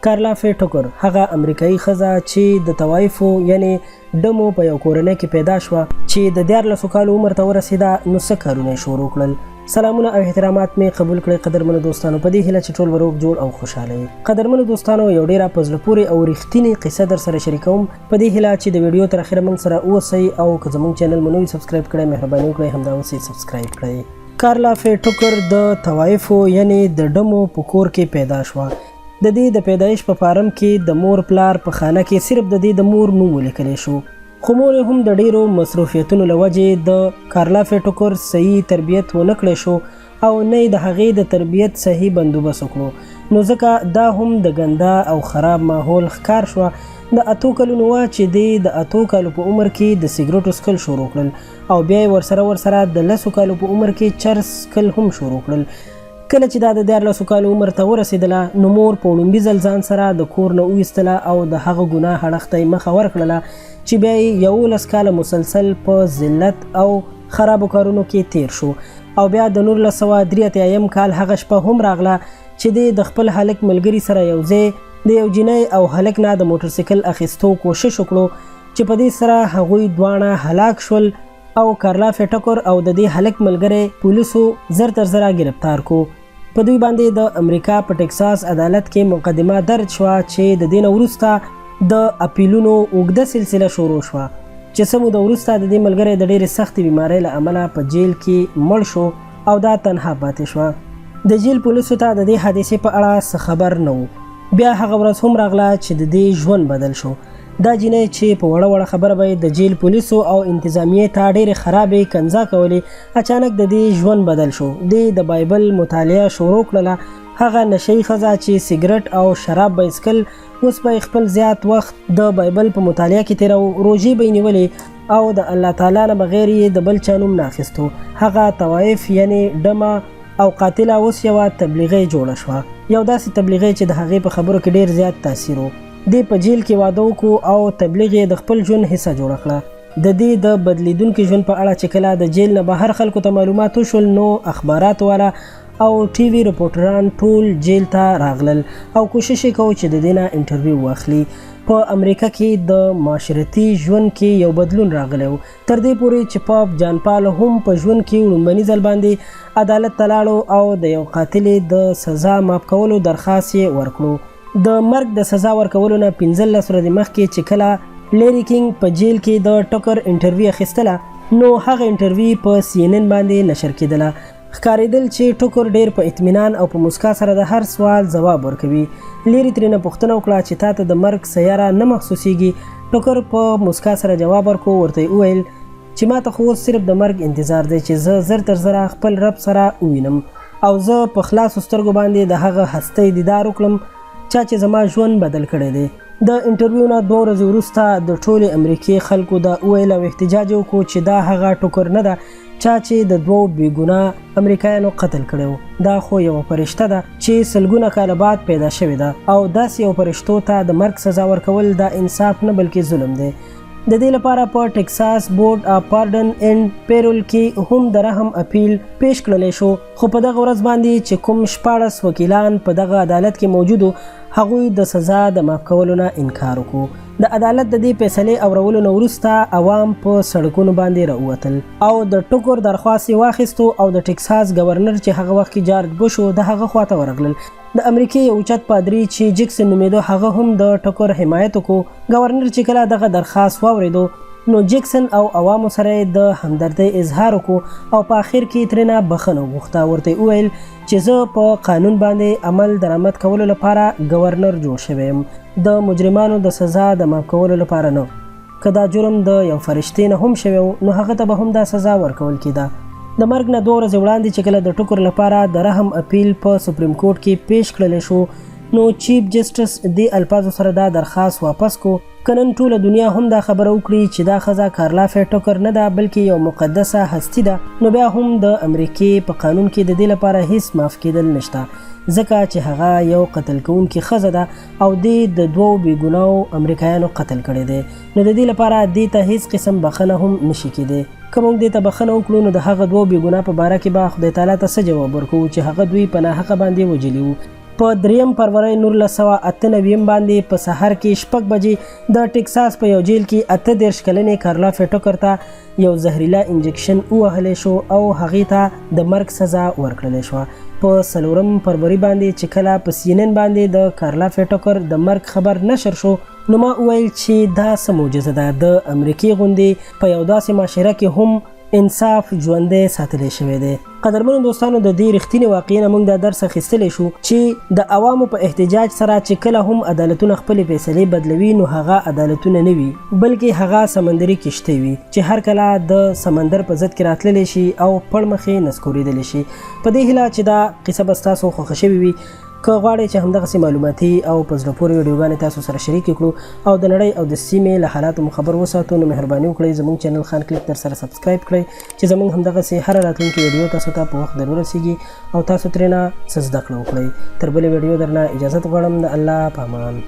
کارلاف ټوکر هغه امریکایي ښځه چې د طوایفو یعنی ډمو په یو کورنۍ کې پیدا شوه چې د 14 کالو عمر ته ورسېده نو څه کارونه یې شروع کړل. سلامونه او احترامات مې قبول کړئ قدرمنو دوستانو، په دې هیله چې ټول به روغ جوړ او خوشحاله وي. قدرمنو دوستانو، یو ډېره په زړه پورې او رښتینې قصه در سره شریکوم، په دې هیله چې د ویډیو تر اخره موږ سره اوسئ او که زموږ چینل مو نوي سبسکرایب کړئ مهرباني وکړئ همدا اوس یې سبسکرایب کړئ. کارلاف ټوکر د طوایفو یعنی د ډمو په کور کې پیدا شوه. د دې د پیدایش په فارم کې د مور پلار په خانه کې صرف د دې د مور نوم ولیکلی شو، خو مور هم د ډیرو مصروفیتونو له وجې د کارلاف ټوکر صحیح تربیت ونه کړی شو او نه د هغې د تربیت صحیح بندوبست وکړو، نو ځکه دا هم د ګنده او خراب ماحول ښکار شوه. د 8 کلونو وه چې دی د 8 کالو په عمر کې د سګرټو څښل شروع کړل او بیا یې ورسره د 10 کالو په عمر کې چرس څښل هم شروع کړل. کله چې دا د 14 کالو عمر ته ورسېدله نو مور په لومړي ځل ځان سره د کور نه وویستله او د هغه ګناه اړخ ته یې مخه ورکړله چې بیا یې 11 کاله مسلسل په ذلت او خرابو کارونو کې تیر شو او بیا د 1983 کال هغه شپه هم راغله چې دی د خپل هلک ملګري سره یو ځای د یو جینۍ او هلک نه د موټرسایکل اخیستو کوشش وکړو چې په دې سره هغوی دواړه هلاک شول او کارلاف ټوکر او د دې هلک ملګری پولیسو زر تر زره گرفتار کو. په دوی باندې د امریکا په ټکساس عدالت کې مقدمه درج شوه چې د دې نه وروسته د اپیلونو اوږده سلسله شروع شوه چې څه موده وروسته د دې ملګری د ډېرې سختې بیمارۍ له امله په جیل کې مړ شو او دا تنها پاتې شوه. د جیل پولیسو ته د دې حادثې په اړه څه خبر نه و. بیا هغه ورځ هم راغله چې د دې ژوند بدل شو. دا جینۍ چې په وړه خبره به د جیل پولیسو او انتظامیې ته ډېرې خرابې کنځا کولې، اچانک د دې ژوند بدل شو. د بایبل مطالعه شروع کړله. هغه نشهیي ښځه چې سګرټ او شراب به یې څښل اوس به خپل زیات وخت د بایبل په مطالعه کې تېراوه، روژې به یې نیولې او د الله تعالی نه بغیر یې د بل چا نوم نه اخیستو. هغه طوایف یعنی ډمه او قاتله اوس یوه تبلیغۍ جوړه شوه، یو داسې تبلیغۍ چې د هغې په خبرو کې ډېر زیات تاثیر و. دی په جیل کې واده وکړو او تبلیغ یې د خپل ژوند حصه جوړه کړه. د دې د بدلیدونکي ژوند په اړه چې کله د جیل نه بهر خلکو ته معلومات وشول نو اخبارات والا او ټي وي رپورټران ټول جیل ته راغلل او کوشش یې کوو چې د دې نه انټرویو واخلي. په امریکا کې د معاشرتي ژوند کې یو بدلون راغلی و، تر دې پورې چې پاپ جان پال هم په ژوند کې لومړني ځل باندې عدالت ته لاړو او د یو قاتلې د سزا معاف کولو درخواست یې ورکړو. د مرګ د سزا ورکولو نه 15 ورځې مخکې چې کله لیری کینګ په جیل کې د ټوکر انټرویو اخیستله نو هغه انټرویو په CNN باندې نشر کېدله. ښکارېدل چې ټوکر ډېر په اطمینان او په مسکا سره د هر سوال ځواب ورکوي. لیری ترېنه پوښتنه وکړه چې تا ته د مرګ سیاره نه محسوسیږي؟ ټوکر په مسکا سره جواب ورکړو، ورته یې وویل چې ما ته خو اوس صرف د مرګ انتظار دی چې زه زر تر زره خپل رب سره ووینم او زه په خلاصو سترګو باندې د هغه هستۍ دیدار وکړم چا چې زما ژوند بدل کړی دی. د انټرویو نه 2 ورځې وروسته د ټولې امریکې خلکو دا وویل او احتجاج یې وکړو چې دا هغه ټوکر نه ده چا چې د 2 بېګناه امریکایانو قتل کړی و. دا خو یوه فرشته ده چې سلګونه کاله بعد پیدا شوې ده او داسې یو فرشتو ته د مرګ سزا ورکول دا انصاف نه بلکې ظلم دی. د دې لپاره په ټکساس بورډ اف پارډن اینډ پیرول کې هم د رحم اپیل پیش کړلی شو، خو په دغه ورځ باندې چې کوم 14 وکیلان په دغه عدالت کې موجودو هغوی د سزا د معاف کولو نه انکار وکړو. د عدالت د دې فیصلې اورولو نه وروسته عوام په سړکونو باندې راووتل او د ټوکر درخواست یې واخیستو او د ټکساس گورنر چې هغه وخت کې جارج بوش و د هغه خواته ورغلل. د امریکې یو اوچت پادري چې جیکسن نومېدو هغه هم د ټوکر حمایت وکړو. گورنر چې کله دغه درخواست واورېدو نو جیکسن او عوامو سره د همدردۍ اظهار وکړو او په آخر کې ترېنه بخښنه وغوښته. ورته یې وویل چې زه په قانون باندې عمل درآمد کولو لپاره گورنر جوړ شوی یم، د مجرمانو د سزا د معاف کولو لپاره نه. که دا جرم د یو فرشتې نه هم شوی نو هغه ته به هم دا سزا ورکول کېده. د مرګ نه 2 ورځې وړاندې چې کله د ټوکر لپاره د رحم اپیل په سپریم کورټ کې پیش کړلی شو نو چیف جسټس دې الفاظو سره دا درخواست واپس کو. که نن ټوله دنیا هم دا خبره وکړي چې دا ښځه کارلاف ټوکر نه ده بلکې یو مقدسه هستي ده نو بیا هم د امریکې په قانون کې د دې لپاره هیڅ معاف کېدل نشته، ځکه چې هغه یو قتل کوونکې ښځه ده او دې د 2 بېګناو امریکایانو قتل کړی دی. نو د دې لپاره دې ته هیڅ قسم بخښنه هم نشي کېدی. که موږ دې ته بخښنه وکړو نو د هغه 2 بېګناه په باره کې به خدای تعالی ته څه جواب ورکوو چې هغه دوی په ناحقه باندې وجلي وو. په 3 فروری 1998 باندې په سحر کې 6 بجې د ټکساس په یو جیل کې 38 کلنې کارلا فیټوکر ته یو زهريلا انجکشن ووهلی شو او هغې ته د مرګ سزا ورکړلی شوه. په 4 فروری باندې چې کله په CNN باندې د کارلا فیټوکر د مرګ خبر نشر شو نو ما وویل چې دا څه معجزه ده. د امریکې غوندې په یو داسې معاشره کې هم انصاف ژوندی ساتلی شوی دی. قدرمنو دوستانو، د دې رښتینې واقعې نه موږ دا درس اخیستلی شو چې د عوامو په احتجاج سره چې کله هم عدالتونه خپلې فیصلې بدلوي نو هغه عدالتونه نه وي بلکې هغه سمندري کشتۍ وي چې هر کله د سمندر په ضد کې راتللی شي او پړ مخې نسکورېدلی شي. په دې هیله چې دا قصه به ستاسو خوښه شوې وي. که غواړئ چې همدغسې معلوماتي او په زړه پورې ویډیوګانې تاسو سره شریکې کړو او د نړۍ او د سیمې له حالاتو مو خبر وساتو نو مهرباني وکړئ زموږ چینل خان کلیک درسره سبسکرایب کړئ چې زموږ همدغسې هره راتلونکې ویډیو تاسو ته په وخت در ورسیږي او تاسو ترېنه څه زده کړه وکړئ. تر بلې ویډیو درنه اجازت غواړم. د الله په امان.